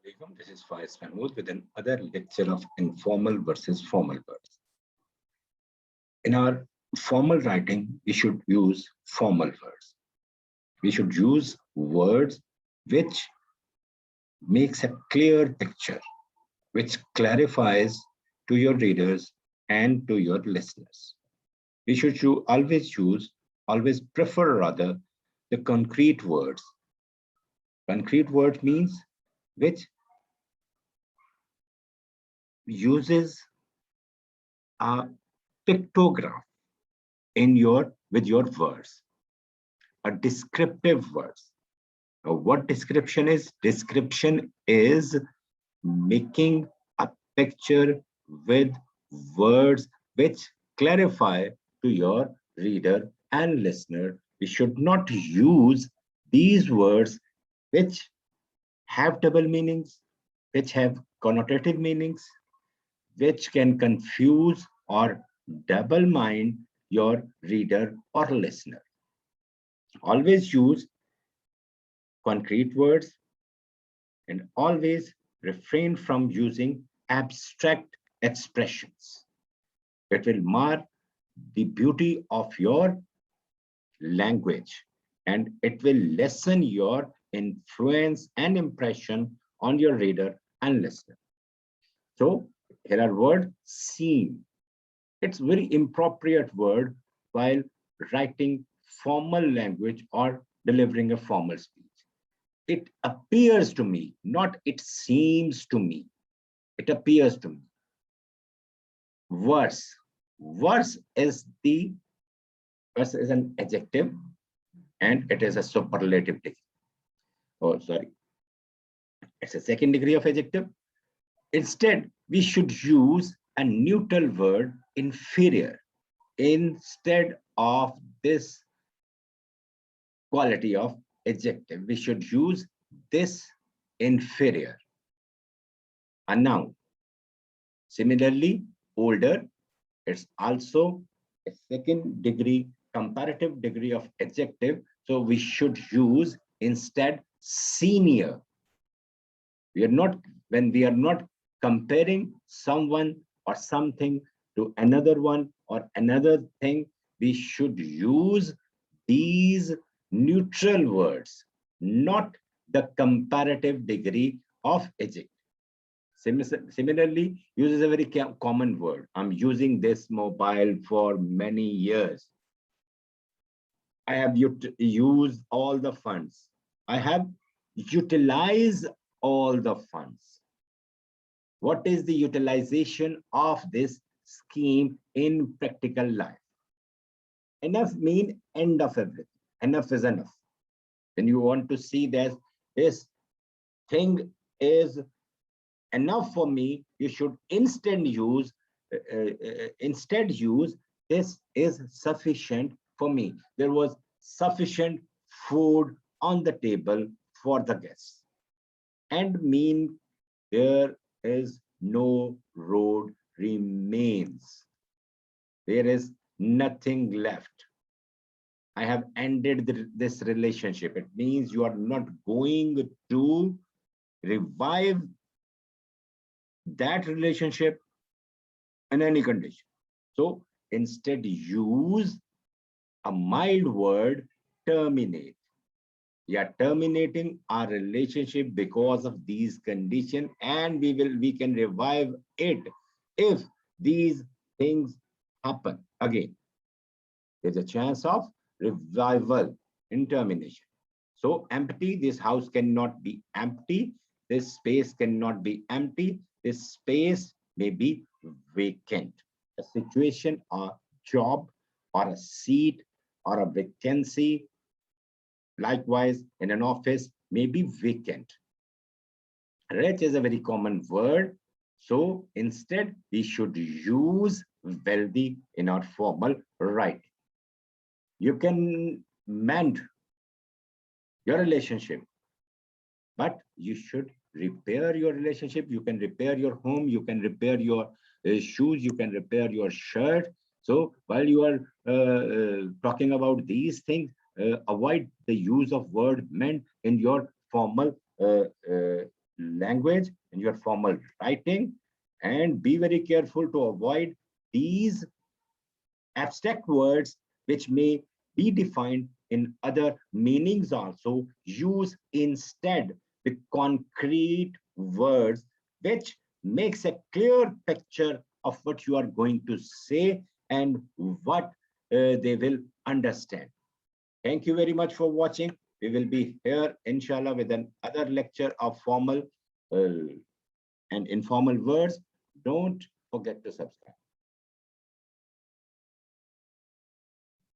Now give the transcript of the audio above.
Alaikum. This is Faiz Mahmood with another lecture of informal versus formal words. In our formal writing, we should use formal words. We should use words which makes a clear picture, which clarifies to your readers and to your listeners. We should always prefer rather, the concrete words. Concrete word means which uses a pictograph in your with your words, a descriptive words. What description is? Description is making a picture with words which clarify to your reader and listener. We should not use these words which have double meanings, which have connotative meanings, which can confuse or double mind your reader or listener. Always use concrete words and always refrain from using abstract expressions. It will mar the beauty of your language and it will lessen your influence and impression on your reader and listener. So here are word seem. It's very inappropriate word while writing formal language or delivering a formal speech. It appears to me, not it seems to me. It appears to me. Worse. Worse is an adjective and it is a superlative degree. Oh, sorry. It's a second degree of adjective. Instead, we should use a neutral word inferior instead of this quality of adjective. We should use this inferior, a noun. Similarly, older, it's also a second degree, comparative degree of adjective. So we should use instead senior. When we are not comparing someone or something to another one or another thing, we should use these neutral words, not the comparative degree of adjective. Similarly, uses a very common word. I'm using this mobile for many years. I have used all the funds. I have utilized all the funds. What is the utilization of this scheme in practical life? Enough means end of everything. Enough is enough. When you want to see that this thing is enough for me, you should instead use this is sufficient for me. There was sufficient food on the table for the guests. And mean there is no road remains. There is nothing left. I have ended this relationship. It means you are not going to revive that relationship in any condition. So instead use a mild word, terminate. We are terminating our relationship because of these conditions, and we can revive it if these things happen again. There's a chance of revival in termination. So empty, this house cannot be empty. This space cannot be empty. This space may be vacant. A situation or job or a seat or a vacancy, likewise in an office, may be vacant. Wretch is a very common word. So instead, we should use wealthy in our formal writing. You can mend your relationship, but you should repair your relationship. You can repair your home. You can repair your shoes. You can repair your shirt. So while you are talking about these things, avoid the use of word mend in your formal language, in your formal writing, and be very careful to avoid these abstract words which may be defined in other meanings also. Use instead the concrete words which makes a clear picture of what you are going to say and what they will understand. Thank you very much for watching. We will be here inshallah with another lecture of formal and informal words. Don't forget to subscribe.